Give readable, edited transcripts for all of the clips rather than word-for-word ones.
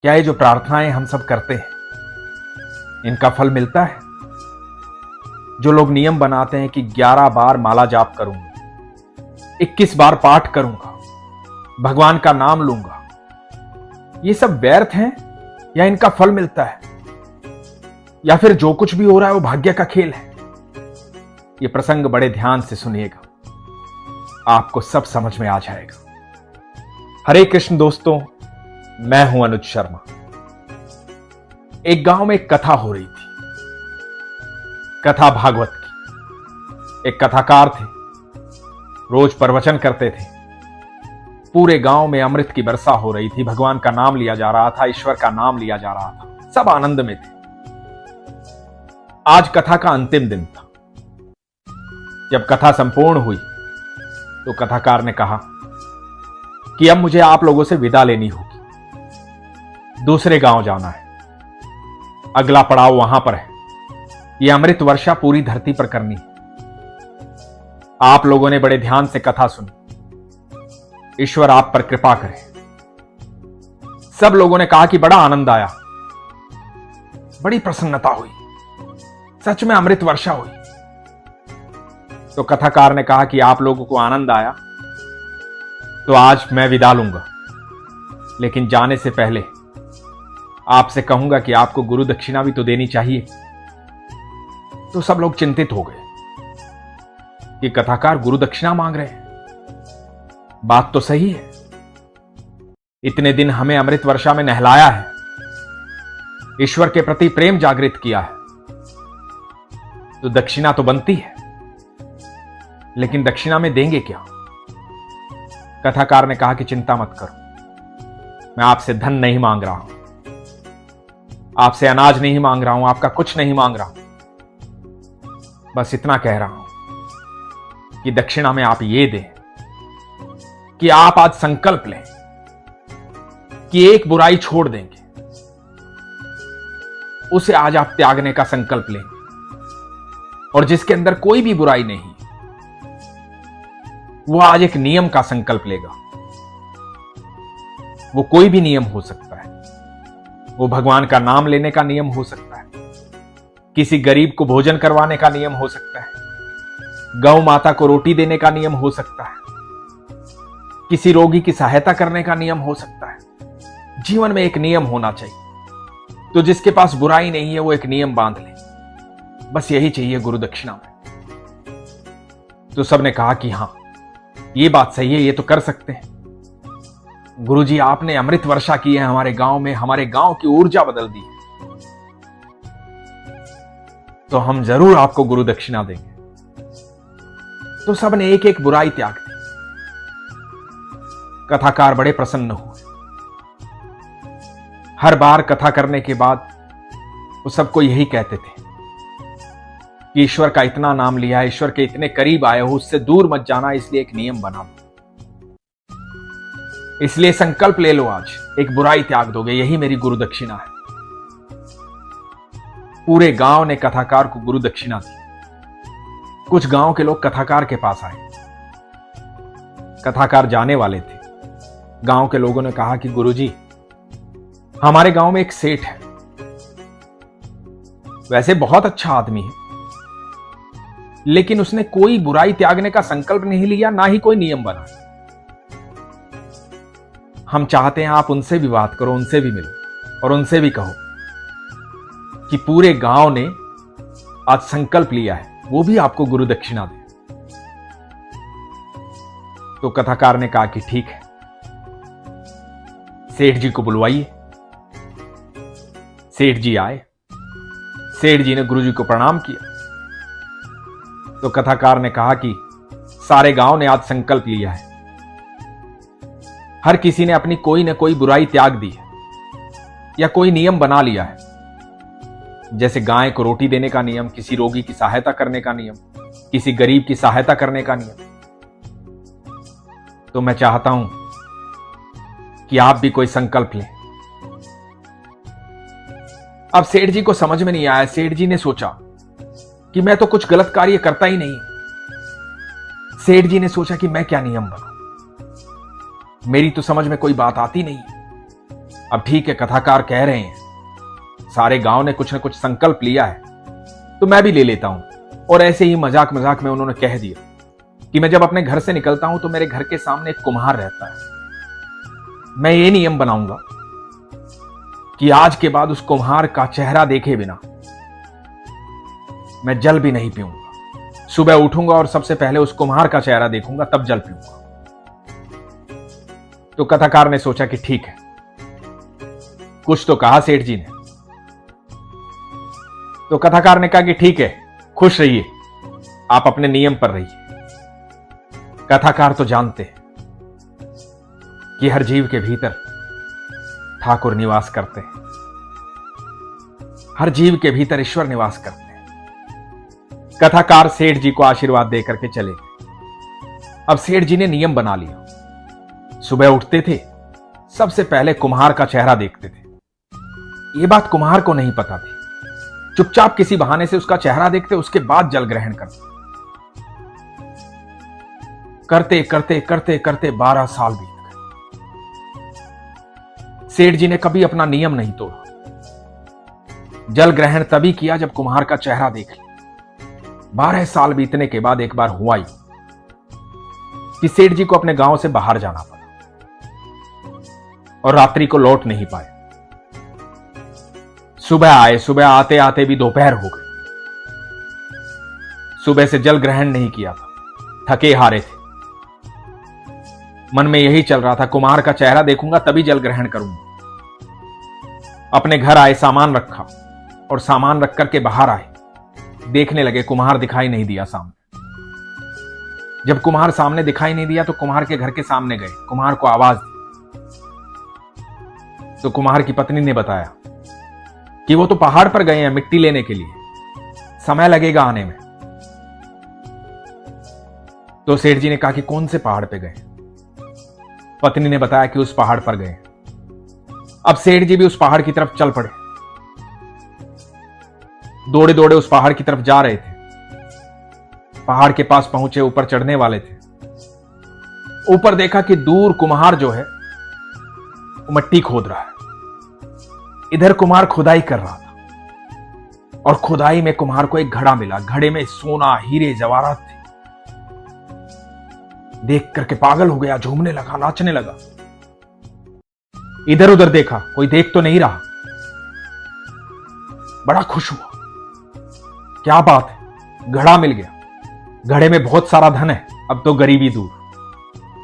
क्या ये जो प्रार्थनाएं हम सब करते हैं इनका फल मिलता है? जो लोग नियम बनाते हैं कि 11 बार माला जाप करूंगा, 21 बार पाठ करूंगा, भगवान का नाम लूंगा, ये सब व्यर्थ हैं या इनका फल मिलता है? या फिर जो कुछ भी हो रहा है वो भाग्य का खेल है? ये प्रसंग बड़े ध्यान से सुनिएगा, आपको सब समझ में आ जाएगा। हरे कृष्ण दोस्तों, मैं हूं अनुज शर्मा। एक गांव में एक कथा हो रही थी, कथा भागवत की। एक कथाकार थे, रोज प्रवचन करते थे। पूरे गांव में अमृत की वर्षा हो रही थी, भगवान का नाम लिया जा रहा था, ईश्वर का नाम लिया जा रहा था, सब आनंद में थे। आज कथा का अंतिम दिन था। जब कथा संपूर्ण हुई तो कथाकार ने कहा कि अब मुझे आप लोगों से विदा लेनी होगी, दूसरे गांव जाना है, अगला पड़ाव वहां पर है। यह अमृत वर्षा पूरी धरती पर करनी है। आप लोगों ने बड़े ध्यान से कथा सुनी, ईश्वर आप पर कृपा करे। सब लोगों ने कहा कि बड़ा आनंद आया, बड़ी प्रसन्नता हुई, सच में अमृत वर्षा हुई। तो कथाकार ने कहा कि आप लोगों को आनंद आया तो आज मैं विदा लूंगा, लेकिन जाने से पहले आपसे कहूंगा कि आपको गुरु दक्षिणा भी तो देनी चाहिए। तो सब लोग चिंतित हो गए कि कथाकार गुरु दक्षिणा मांग रहे हैं। बात तो सही है, इतने दिन हमें अमृत वर्षा में नहलाया है, ईश्वर के प्रति प्रेम जागृत किया है, तो दक्षिणा तो बनती है। लेकिन दक्षिणा में देंगे क्या? कथाकार ने कहा कि चिंता मत करो, मैं आपसे धन नहीं मांग रहा हूं, आपसे अनाज नहीं मांग रहा हूं, आपका कुछ नहीं मांग रहा हूं। बस इतना कह रहा हूं कि दक्षिणा में आप ये दें कि आप आज संकल्प लें कि एक बुराई छोड़ देंगे, उसे आज आप त्यागने का संकल्प लेंगे। और जिसके अंदर कोई भी बुराई नहीं, वो आज एक नियम का संकल्प लेगा। वो कोई भी नियम हो सकता है, वो भगवान का नाम लेने का नियम हो सकता है, किसी गरीब को भोजन करवाने का नियम हो सकता है, गौ माता को रोटी देने का नियम हो सकता है, किसी रोगी की सहायता करने का नियम हो सकता है। जीवन में एक नियम होना चाहिए, तो जिसके पास बुराई नहीं है वो एक नियम बांध ले। बस यही चाहिए गुरु दक्षिणा में। तो सबने कहा कि हां, ये बात सही है, ये तो कर सकते हैं। गुरुजी, आपने अमृत वर्षा की है हमारे गांव में, हमारे गांव की ऊर्जा बदल दी है, तो हम जरूर आपको गुरु दक्षिणा देंगे। तो सबने एक एक बुराई त्याग दी। कथाकार बड़े प्रसन्न हुए। हर बार कथा करने के बाद वो सबको यही कहते थे कि ईश्वर का इतना नाम लिया है, ईश्वर के इतने करीब आए हो, उससे दूर मत जाना, इसलिए एक नियम बना दो, इसलिए संकल्प ले लो, आज एक बुराई त्याग दोगे, यही मेरी गुरु दक्षिणा है। पूरे गांव ने कथाकार को गुरु दक्षिणा दी। कुछ गांव के लोग कथाकार के पास आए, कथाकार जाने वाले थे। गांव के लोगों ने कहा कि गुरुजी, हमारे गांव में एक सेठ है, वैसे बहुत अच्छा आदमी है, लेकिन उसने कोई बुराई त्यागने का संकल्प नहीं लिया, ना ही कोई नियम बना। हम चाहते हैं आप उनसे भी बात करो, उनसे भी मिलो और उनसे भी कहो कि पूरे गांव ने आज संकल्प लिया है, वो भी आपको गुरु दक्षिणा दे। तो कथाकार ने कहा कि ठीक है, सेठ जी को बुलवाइए। सेठ जी आए। सेठ जी ने गुरुजी को प्रणाम किया। तो कथाकार ने कहा कि सारे गांव ने आज संकल्प लिया है, हर किसी ने अपनी कोई ना कोई बुराई त्याग दी है या कोई नियम बना लिया है, जैसे गाय को रोटी देने का नियम, किसी रोगी की सहायता करने का नियम, किसी गरीब की सहायता करने का नियम। तो मैं चाहता हूं कि आप भी कोई संकल्प लें। अब सेठ जी को समझ में नहीं आया। सेठ जी ने सोचा कि मैं तो कुछ गलत कार्य करता ही नहीं। सेठ जी ने सोचा कि मैं क्या नियम बनाऊं, मेरी तो समझ में कोई बात आती नहीं। अब ठीक है, कथाकार कह रहे हैं, सारे गांव ने कुछ न कुछ संकल्प लिया है, तो मैं भी ले लेता हूं। और ऐसे ही मजाक मजाक में उन्होंने कह दिया कि मैं जब अपने घर से निकलता हूं तो मेरे घर के सामने एक कुम्हार रहता है। मैं ये नियम बनाऊंगा कि आज के बाद उस कुम्हार का चेहरा देखे बिना मैं जल भी नहीं पीऊंगा। सुबह उठूंगा और सबसे पहले उस कुम्हार का चेहरा देखूंगा, तब जल पीऊंगा। तो कथाकार ने सोचा कि ठीक है, कुछ तो कहा सेठ जी ने। तो कथाकार ने कहा कि ठीक है, खुश रहिए, आप अपने नियम पर रहिए। कथाकार तो जानते हैं कि हर जीव के भीतर ठाकुर निवास करते हैं, हर जीव के भीतर ईश्वर निवास करते हैं। कथाकार सेठ जी को आशीर्वाद देकर के चले गए। अब सेठ जी ने नियम बना लिया, सुबह उठते थे, सबसे पहले कुम्हार का चेहरा देखते थे। यह बात कुम्हार को नहीं पता थी। चुपचाप किसी बहाने से उसका चेहरा देखते, उसके बाद जल ग्रहण करते। करते करते करते करते 12 साल बीत गए। सेठ जी ने कभी अपना नियम नहीं तोड़ा। जल ग्रहण तभी किया जब कुम्हार का चेहरा देख लिया। 12 साल बीतने के बाद एक बार हुआ ही कि सेठ जी को अपने गांव से बाहर जाना पड़ा और रात्रि को लौट नहीं पाए। सुबह आए, सुबह आते आते भी दोपहर हो गई। सुबह से जल ग्रहण नहीं किया था, थके हारे थे। मन में यही चल रहा था, कुम्हार का चेहरा देखूंगा तभी जल ग्रहण करूंगा। अपने घर आए, सामान रखा और सामान रख करके बाहर आए। देखने लगे, कुम्हार दिखाई नहीं दिया सामने। जब कुम्हार सामने दिखाई नहीं दिया तो कुम्हार के घर के सामने गए, कुम्हार को आवाज दी। तो कुम्हार की पत्नी ने बताया कि वो तो पहाड़ पर गए हैं मिट्टी लेने के लिए, समय लगेगा आने में। तो सेठ जी ने कहा कि कौन से पहाड़ पे गए? पत्नी ने बताया कि उस पहाड़ पर गए। अब सेठ जी भी उस पहाड़ की तरफ चल पड़े। दौड़े दौड़े उस पहाड़ की तरफ जा रहे थे। पहाड़ के पास पहुंचे, ऊपर चढ़ने वाले थे। ऊपर देखा कि दूर कुम्हार जो है वो मिट्टी खोद रहा है। इधर कुम्हार खुदाई कर रहा था और खुदाई में कुम्हार को एक घड़ा मिला। घड़े में सोना, हीरे, जवाहरात थे। देख करके पागल हो गया, झूमने लगा, नाचने लगा। इधर उधर देखा, कोई देख तो नहीं रहा। बड़ा खुश हुआ, क्या बात है, घड़ा मिल गया। घड़े में बहुत सारा धन है, अब तो गरीबी दूर,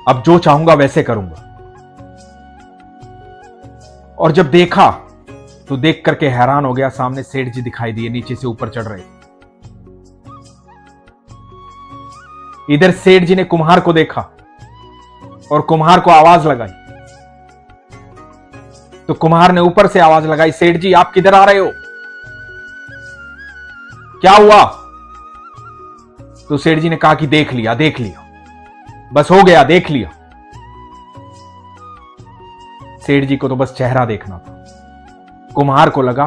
अब जो चाहूंगा वैसे करूंगा। और जब देखा तो देख करके हैरान हो गया, सामने सेठ जी दिखाई दिए, नीचे से ऊपर चढ़ रहे। इधर सेठ जी ने कुम्हार को देखा और कुम्हार को आवाज लगाई। तो कुम्हार ने ऊपर से आवाज लगाई, सेठ जी आप किधर आ रहे हो, क्या हुआ? तो सेठ जी ने कहा कि देख लिया, देख लिया, बस हो गया, देख लिया। सेठ जी को तो बस चेहरा देखना था। कुम्हार को लगा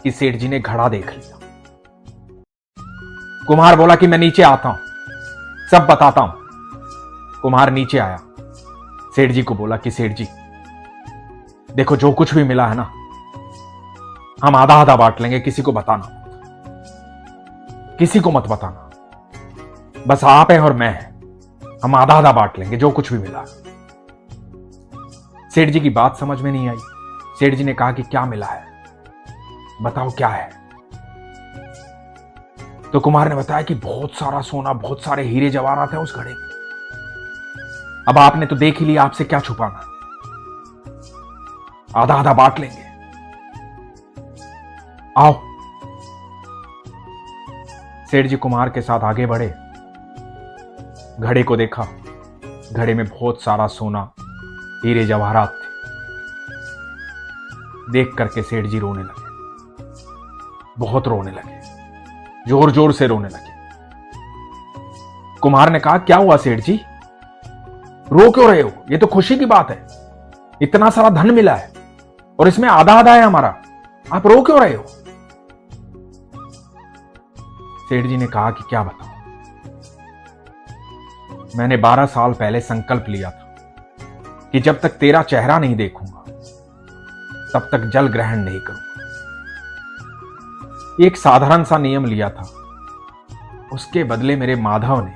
कि सेठ जी ने घड़ा देख लिया। कुम्हार बोला कि मैं नीचे आता हूं, सब बताता हूं। कुम्हार नीचे आया, सेठ जी को बोला कि सेठ जी देखो, जो कुछ भी मिला है ना, हम आधा आधा बांट लेंगे, किसी को बताना, किसी को मत बताना, बस आप हैं और मैं हैं, हम आधा आधा बांट लेंगे, जो कुछ भी मिला। सेठ जी की बात समझ में नहीं आई। सेठ जी ने कहा कि क्या मिला है, बताओ क्या है। तो कुम्हार ने बताया कि बहुत सारा सोना, बहुत सारे हीरे जवाहरात हैं उस घड़े में। अब आपने तो देख ही लिया, आपसे क्या छुपाना, आधा आधा बांट लेंगे, आओ। सेठ जी कुम्हार के साथ आगे बढ़े, घड़े को देखा। घड़े में बहुत सारा सोना, हीरे जवाहरात थे। देख करके सेठ जी रोने लगे, बहुत रोने लगे, जोर जोर से रोने लगे। कुम्हार ने कहा क्या हुआ सेठ जी, रो क्यों रहे हो, ये तो खुशी की बात है, इतना सारा धन मिला है और इसमें आधा आधा है हमारा, आप रो क्यों रहे हो? सेठ जी ने कहा कि क्या बताऊं, मैंने 12 साल पहले संकल्प लिया था कि जब तक तेरा चेहरा नहीं देखूंगा तब तक जल ग्रहण नहीं करूंगा। एक साधारण सा नियम लिया था, उसके बदले मेरे माधव ने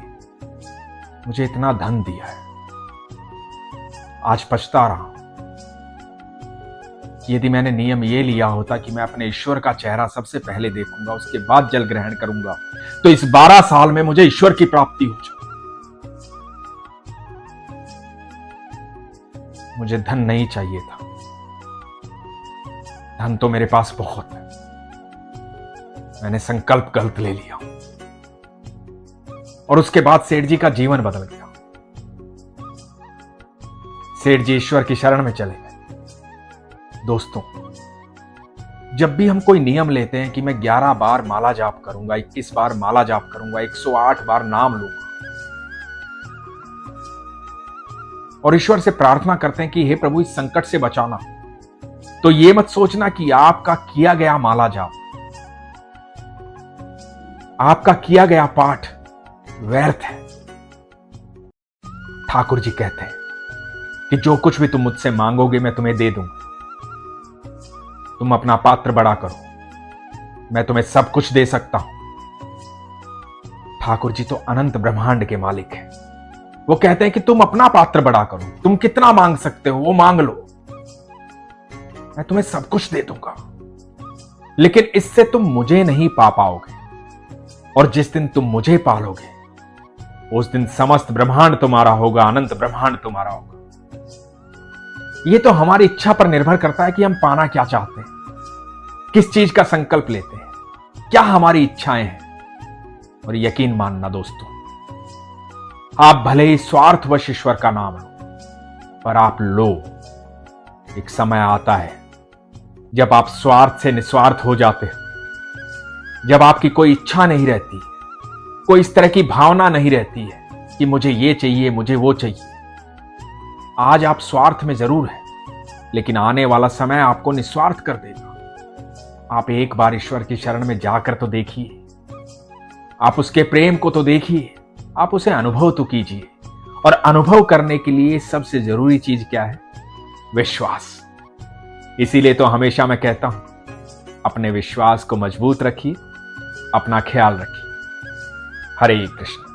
मुझे इतना धन दिया है। आज पछता रहा हूं कि यदि मैंने नियम ये लिया होता कि मैं अपने ईश्वर का चेहरा सबसे पहले देखूंगा, उसके बाद जल ग्रहण करूंगा, तो इस 12 साल में मुझे ईश्वर की प्राप्ति हो जाए। मुझे धन नहीं चाहिए था, धन तो मेरे पास बहुत है। मैंने संकल्प गलत ले लिया और उसके बाद सेठ जी का जीवन बदल गया। सेठ जी ईश्वर की शरण में चले गए। दोस्तों, जब भी हम कोई नियम लेते हैं कि मैं 11 बार माला जाप करूंगा, 21 बार माला जाप करूंगा, 108 बार नाम लूंगा और ईश्वर से प्रार्थना करते हैं कि हे प्रभु इस संकट से बचाना, तो ये मत सोचना कि आपका किया गया माला जाप, आपका किया गया पाठ व्यर्थ है। ठाकुर जी कहते हैं कि जो कुछ भी तुम मुझसे मांगोगे मैं तुम्हें दे दूंगा। तुम अपना पात्र बड़ा करो, मैं तुम्हें सब कुछ दे सकता हूं। ठाकुर जी तो अनंत ब्रह्मांड के मालिक हैं। वो कहते हैं कि तुम अपना पात्र बड़ा करो, तुम कितना मांग सकते हो वो मांग लो, मैं तुम्हें सब कुछ दे दूंगा। लेकिन इससे तुम मुझे नहीं पा पाओगे, और जिस दिन तुम मुझे पालोगे उस दिन समस्त ब्रह्मांड तुम्हारा होगा, अनंत ब्रह्मांड तुम्हारा होगा। ये तो हमारी इच्छा पर निर्भर करता है कि हम पाना क्या चाहते हैं, किस चीज का संकल्प लेते हैं, क्या हमारी इच्छाएं हैं। और यकीन मानना दोस्तों, आप भले ही स्वार्थवश ईश्वर का नाम लो, पर आप लो, एक समय आता है जब आप स्वार्थ से निस्वार्थ हो जाते हो, जब आपकी कोई इच्छा नहीं रहती, कोई इस तरह की भावना नहीं रहती है कि मुझे ये चाहिए, मुझे वो चाहिए। आज आप स्वार्थ में जरूर हैं, लेकिन आने वाला समय आपको निस्वार्थ कर देगा। आप एक बार ईश्वर की शरण में जाकर तो देखिए, आप उसके प्रेम को तो देखिए, आप उसे अनुभव तो कीजिए। और अनुभव करने के लिए सबसे जरूरी चीज क्या है? विश्वास। इसीलिए तो हमेशा मैं कहता हूं, अपने विश्वास को मजबूत रखिए, अपना ख्याल रखिए। हरे कृष्ण।